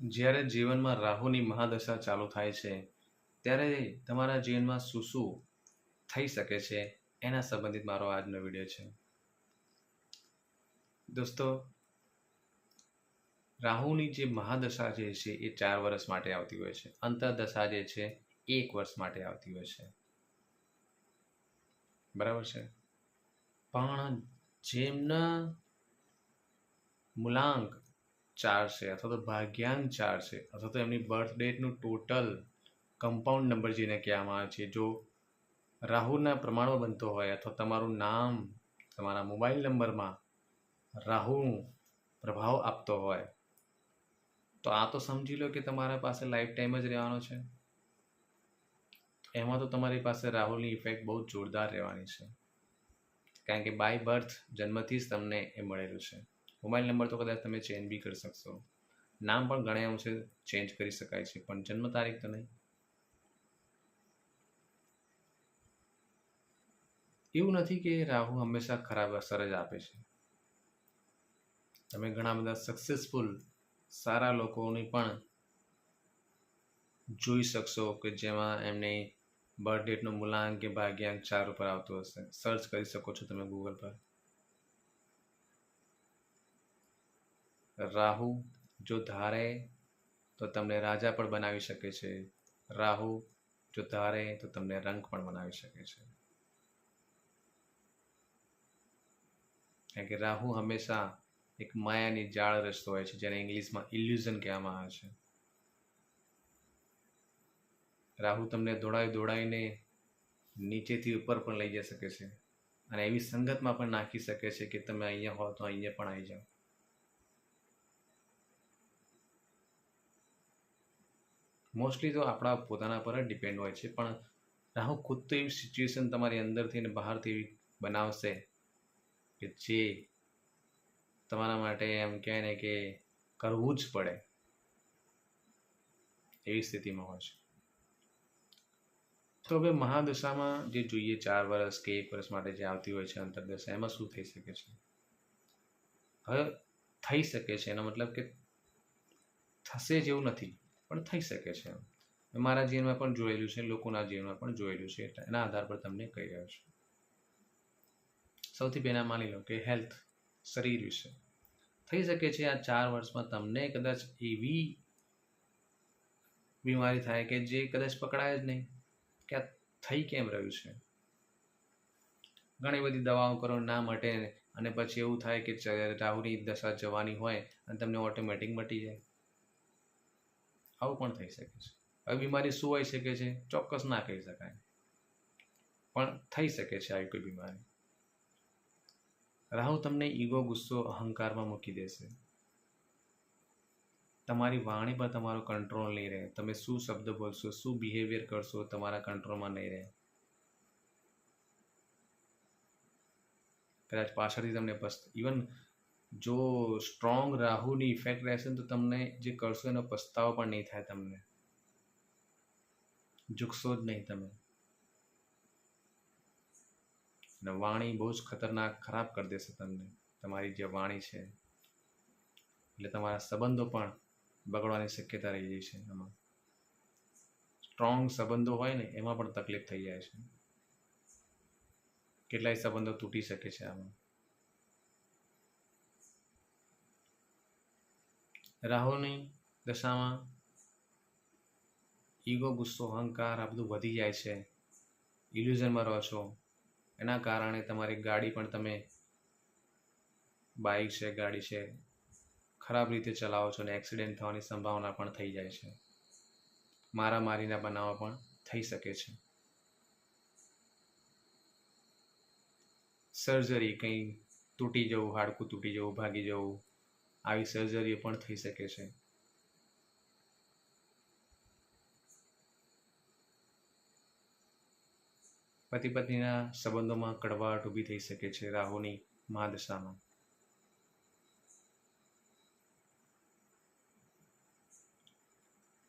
જ્યારે જીવનમાં રાહુની મહાદશા ચાલુ થાય છે ત્યારે તમારા જીવનમાં શું શું થઈ શકે છે એના સંબંધિત મારો આજનો વિડીયો છે. દોસ્તો, રાહુની જે મહાદશા જે છે એ 4 વર્ષ માટે આવતી હોય છે. અંતરદશા જે છે 1 વર્ષ માટે આવતી હોય છે. બરાબર છે. પણ જેમના મૂલાંક 4 છે અથવા તો ભાગ્યાંક 4 છે અથવા તો એમની બર્થ ડેટનું ટોટલ કમ્પાઉન્ડ નંબર જેને કહેવામાં આવે છે, જો રાહુના પ્રમાણમાં બનતો હોય અથવા તમારું નામ તમારા મોબાઈલ નંબરમાં રાહુ પ્રભાવ આપતો હોય તો આ તો સમજી લો કે તમારા પાસે લાઈફ ટાઈમ જ રહેવાનો છે. એમાં તો તમારી પાસે રાહુલની ઇફેક્ટ બહુ જોરદાર રહેવાની છે, કારણ કે બાય બર્થ જન્મથી જ તમને એ મળેલું છે. મોબાઈલ નંબર તો કદાચ તમે ચેન્જ બી કરી શકશો, નામ પણ ઘણા અંશે ચેન્જ કરી શકાય છે, પણ જન્મ તારીખ તો નહીં. એવું નથી કે રાહુ હંમેશા ખરાબ અસર જ આપે છે. તમે ઘણા બધા સક્સેસફુલ સારા લોકોની પણ જોઈ શકશો કે જેમાં એમની બર્થ ડેટનો મૂલાંક કે ભાગ્યાંક 4 ઉપર આવતો હશે. સર્ચ કરી શકો છો તમે ગૂગલ પર. રાહુ જો ધારે તો તમને રાજા પણ બનાવી શકે છે. રાહુ જો ધારે તો તમને રંક પણ બનાવી શકે છે. કારણ કે રાહુ હંમેશા એક માયાની જાળ રચતો હોય છે, જેને ઇંગ્લિશમાં ઇલ્યુઝન કહેવામાં આવે છે. રાહુ તમને દોડાવીને નીચેથી ઉપર પણ લઈ જઈ શકે છે અને એવી સંગતમાં પણ નાખી શકે છે કે તમે અહીંયા હો તો અહીંયા પણ આવી જાઓ. મોસ્ટલી તો આપણા પોતાના પર જ ડિપેન્ડ હોય છે, પણ રાહુ ખુદ તો એવી સિચ્યુએશન તમારી અંદરથી અને બહારથી એવી બનાવશે કે જે તમારા માટે એમ કહે ને કે કરવું જ પડે એવી સ્થિતિમાં હોય છે. તો હવે મહાદશામાં જે જોઈએ 4 વર્ષ કે 1 વર્ષ માટે જે આવતી હોય છે અંતરદશા, એમાં શું થઈ શકે છે? હવે થઈ શકે છે એનો મતલબ કે થશે જેવું નથી, પણ થઈ શકે છે. મારા જીવનમાં પણ જોયેલું છે, લોકોના જીવનમાં પણ જોયેલું છે, એના આધાર પર તમને કહી રહ્યો છું. સૌથી પહેલાં માની લો કે હેલ્થ, શરીર વિશે થઈ શકે છે આ 4 વર્ષમાં તમને કદાચ એવી બીમારી થાય કે જે કદાચ પકડાય જ નહીં કે આ થઈ કેમ રહ્યું છે. ઘણી બધી દવાઓ કરો ના મટે અને પછી એવું થાય કે રાહુની દશા જવાની હોય અને તમને ઓટોમેટિક મટી જાય. આવું પણ થઈ શકે છે. હવે બીમારી શું હોઈ શકે છે ચોક્કસ ના કહી શકાય, પણ થઈ શકે છે આવી કોઈ બીમારી. રાહુ તમને ઈગો, ગુસ્સો, અહંકારમાં મૂકી દેશે. તમારી વાણી પર તમારો કંટ્રોલ નહીં રહે. તમે શું શબ્દ બોલશો, શું બિહેવિયર કરશો, તમારા કંટ્રોલમાં નહીં રહે. કદાચ પાછળથી તમને ઇવન જો સ્ટ્રોંગ રાહુની ઇફેક્ટ રહેશે ને તો તમને જે કરશો એનો પસ્તાવો પણ નહીં થાય. તમને ઝૂકશો જ નહીં તમે. અને વાણી બહુ જ ખતરનાક ખરાબ કરી દેશે તમને, તમારી જે વાણી છે. એટલે તમારા સંબંધો પણ બગડવાની શક્યતા રહી જાય છે. એમાં સ્ટ્રોંગ સંબંધો હોય ને એમાં પણ તકલીફ થઈ જાય છે. કેટલાય સંબંધો તૂટી શકે છે આમાં. રાહુની દશામાં ઈગો, ગુસ્સો, અહંકાર આ બધું વધી જાય છે. ઇલ્યુઝનમાં રહો છો. એના કારણે તમારી ગાડી પણ તમે બાઇક છે, ગાડી છે, ખરાબ રીતે ચલાવો છો અને એક્સિડન્ટ થવાની સંભાવના પણ થઈ જાય છે. મારામારીના બનાવો પણ થઈ શકે છે. સર્જરી, કંઈ તૂટી જવું, હાડકું તૂટી જવું, ભાગી જવું, આવી સર્જરીઓ પણ થઈ શકે છે. પતિ પત્નીના સંબંધોમાં કડવાટ ઊભી થઈ શકે છે રાહુની મહાદશામાં.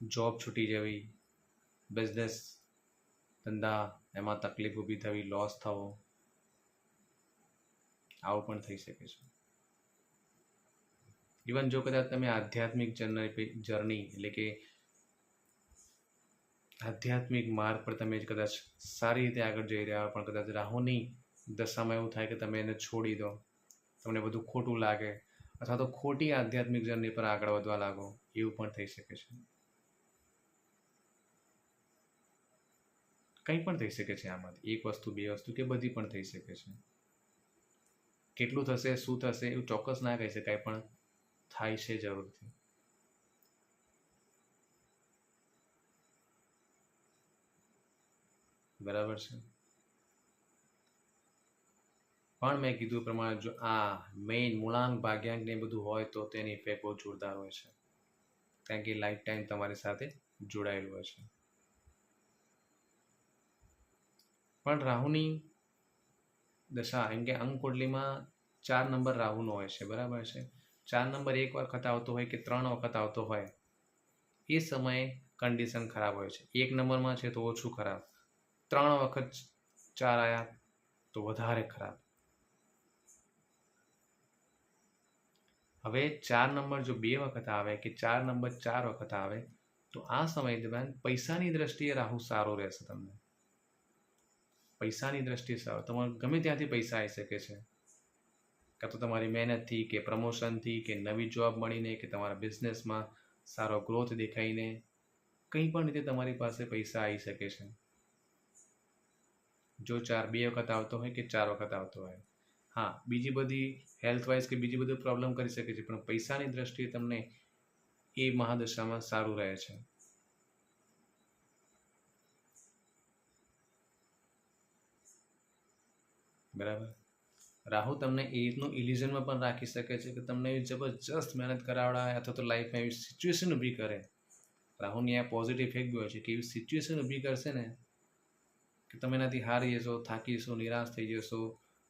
જોબ છૂટી જવી, બિઝનેસ ધંધા એમાં તકલીફ ઊભી થવી, લોસ થવો, આવું પણ થઈ શકે છે. ઇવન જો કદાચ તમે આધ્યાત્મિક જર્ની એટલે કે આધ્યાત્મિક માર્ગ પર તમે કદાચ સારી રીતે આગળ જઈ રહ્યા હો, પણ કદાચ રાહુની દશામાં એવું થાય કે તમે એને છોડી દો, તમને બધું ખોટું લાગે, અથવા તો ખોટી આધ્યાત્મિક જર્ની પર આગળ વધવા લાગો, એવું પણ થઈ શકે છે. કંઈ પણ થઈ શકે છે આમાંથી, એક વસ્તુ, બે વસ્તુ કે બધી પણ થઈ શકે છે. કેટલું થશે, શું થશે એવું ચોક્કસ ના કહી શકાય, પણ થાય છે જરૂરથી. બરાબર છે. પણ મેં કીધું પ્રમાણે જો આ મેઇન મૂળાંક ભાગ્યાંક ને બધું હોય તો તેની ઇફેક્ટ બહુ જોરદાર હોય છે, કારણ કે લાઈફ ટાઈમ તમારી સાથે જોડાયેલું હોય છે. પણ રાહુની દશા એમ કે અંકકુંડલીમાં 4 નંબર રાહુનો હોય છે, બરાબર છે. 4 નંબર એક વખત આવતો હોય કે 3 વખત આવતો હોય, એ સમયે કન્ડિશન ખરાબ હોય છે. 1 નંબરમાં છે તો ઓછું ખરાબ, 3 વખત 4 આવ્યા તો વધારે ખરાબ. હવે 4 નંબર જો 2 વખત આવે કે 4 નંબર 4 વખત આવે તો આ સમય દરમિયાન પૈસાની દ્રષ્ટિએ રાહુ સારો રહેશે. તમને પૈસાની દ્રષ્ટિએ સારો, તમારે ગમે ત્યાંથી પૈસા આવી શકે છે, કાં તો તમારી મહેનતથી કે પ્રમોશનથી કે નવી જોબ મળીને કે તમારા બિઝનેસમાં સારો ગ્રોથ દેખાઈને કંઈ પણ રીતે તમારી પાસે પૈસા આવી શકે છે. જો 2 વખત આવતો હોય કે 4 વખત આવતો હોય. હા, બીજી બધી હેલ્થ વાઇઝ કે બીજી બધી પ્રોબ્લેમ કરી શકે છે, પણ પૈસાની દ્રષ્ટિએ તમને એ મહાદશામાં સારું રહે છે. બરાબર. રાહુ તમને એ રીતનું ઇલ્યુઝનમાં પણ રાખી શકે છે કે તમને એવી જબરજસ્ત મહેનત કરાવડાવે, અથવા તો લાઈફમાં એવી સિચ્યુએશન ઊભી કરે. રાહુની આ પોઝિટિવ ઇફેક્ટ બી હોય છે કે એવી સિચ્યુએશન ઊભી કરશે ને કે તમે એનાથી હારી જશો, થાકી જશો, નિરાશ થઈ જશો,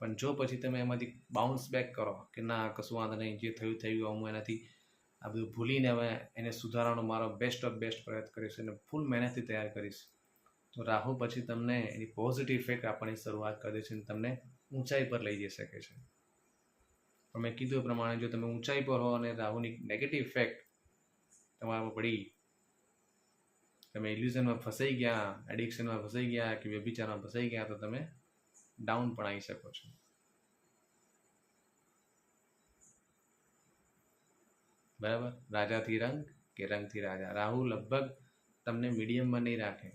પણ જો પછી તમે એમાંથી બાઉન્સ બેક કરો કે ના કશું વાંધો નહીં, જે થયું થયું, હું એનાથી આ બધું ભૂલીને હવે એને સુધારવાનો મારો બેસ્ટ ઓફ બેસ્ટ પ્રયત્ન કરીશ અને ફૂલ મહેનતથી તૈયાર કરીશ, તો રાહુ પછી તમને એની પોઝિટિવ ઇફેક્ટ આપવાની શરૂઆત કરે છે અને તમને ઊંચાઈ પર લઈ જઈ શકે છે. પણ મેં કીધું એ પ્રમાણે જો તમે ઊંચાઈ પર હો અને રાહુની નેગેટિવ ઇફેક્ટ તમારા પર પડી, તમે ઇલ્યુઝનમાં ફસાઈ ગયા, એડિક્શનમાં ફસાઈ ગયા કે વ્યભિચારમાં ફસાઈ ગયા, તો તમે ડાઉન પણ આવી શકો છો. બરાબર. રાજાથી રંગ કે રંગથી રાજા, રાહુ લગભગ તમને મીડિયમમાં નહીં રાખે.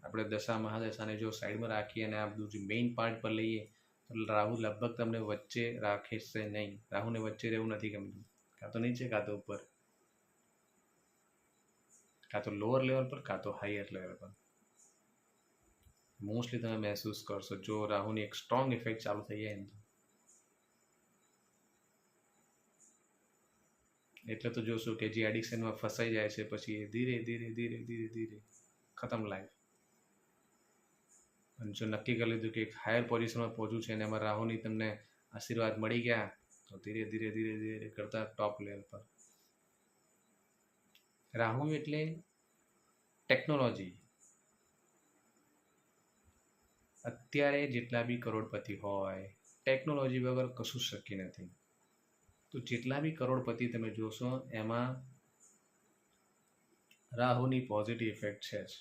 આપણે દશા મહાદશાને જો સાઈડમાં રાખીએ અને આ બધું જે મેઇન પાર્ટ પર લઈએ તો રાહુ લગભગ તમને વચ્ચે રાખે છે નહીં. રાહુને વચ્ચે રહેવું નથી ગમતું, કાં તો નીચે કાં તો ઉપર, કાં તો લોઅર લેવલ પર કાં તો હાયર લેવલ પર. મોસ્ટલી તમે મહેસૂસ કરશો જો રાહુની એક સ્ટ્રોંગ ઇફેક્ટ ચાલુ થઈ જાય ને તો. એટલે તો જોશું કે જે એડિક્શનમાં ફસાઈ જાય છે પછી એ ધીરે ધીરે ધીરે ધીરે ધીરે ખતમ લાઈફ. અને જો નક્કી કરી લીધું કે એક હાયર પોઝિશનમાં પહોંચવું છે અને એમાં રાહુની તમને આશીર્વાદ મળી ગયા તો ધીરે ધીરે ધીરે ધીરે કરતા ટોપ લેવલ પર. રાહુ એટલે ટેકનોલોજી. અત્યારે જેટલા બી કરોડપતિ હોય, ટેકનોલોજી વગર કશું શક્ય નથી. તો જેટલા બી કરોડપતિ તમે જોશો એમાં રાહુની પોઝિટિવ ઇફેક્ટ છે જ,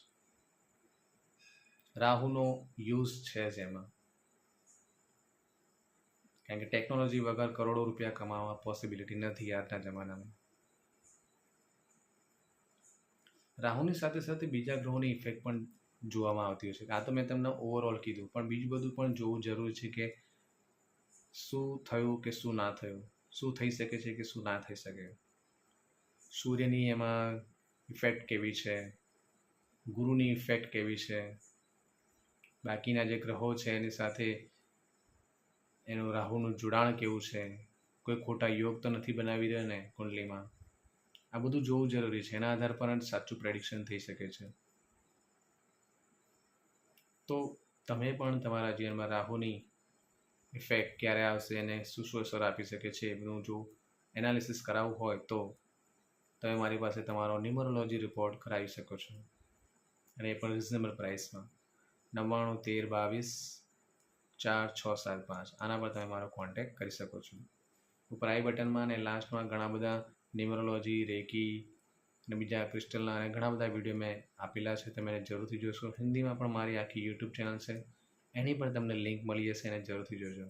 રાહુનો યુઝ છે જ એમાં. કારણ કે ટેકનોલોજી વગર કરોડો રૂપિયા કમાવા પોસિબિલિટી નથી આજના જમાનામાં. રાહુની સાથે સાથે બીજા ગ્રહોની ઇફેક્ટ પણ જોવામાં આવતી હોય છે. આ તો મેં તમને ઓવરઓલ કીધું, પણ બીજું બધું પણ જોવું જરૂરી છે કે શું થયું કે શું ના થયું, શું થઈ શકે છે કે શું ના થઈ શકે. સૂર્યની એમાં ઇફેક્ટ કેવી છે, ગુરુની ઇફેક્ટ કેવી છે, બાકીના જે ગ્રહો છે એની સાથે એનું રાહુનું જોડાણ કેવું છે, કોઈ ખોટા યોગ તો નથી બનાવી રહ્યો ને કુંડલીમાં. આ બધું જોવું જરૂરી છે, એના આધાર પર જ સાચું પ્રેડિક્શન થઈ શકે છે. તો તમે પણ તમારા જીવનમાં રાહુની ઇફેક્ટ ક્યારે આવશે અને શું શું અસર આપી શકે છે એ બધું જો એનાલિસિસ કરાવવું હોય તો તમે મારી પાસે તમારો ન્યુમરોલોજી રિપોર્ટ કરાવી શકો છો, અને એ પણ રિઝનેબલ પ્રાઇસમાં. 99 13 22 4 6 7 5 આના પર તમે મારો કોન્ટેક્ટ કરી શકો છો. ઉપર આઈ બટનમાં અને લાસ્ટમાં ઘણા બધા ન્યુમરોલોજી, રેકી અને બીજા ક્રિસ્ટલના અને ઘણા બધા વિડીયો મેં આપેલા છે, તમે એને જરૂરથી જોશો. હિન્દીમાં પણ મારી આખી યુટ્યુબ ચેનલ છે, એની પણ તમને લિંક મળી જશે, એને જરૂરથી જોજો.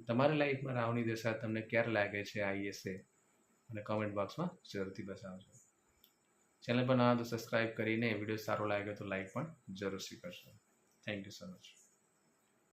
તમારી લાઈફમાં રાહુની દશા તમને ક્યારે લાગે છે આવી હશે અને કમેન્ટ બોક્સમાં જરૂરથી બતાવજો. ચેનલ પર નવા તો સબસ્ક્રાઈબ કરીને વિડીયો સારો લાગ્યો તો લાઈક પણ જરૂરથી કરશો. Thank you so much.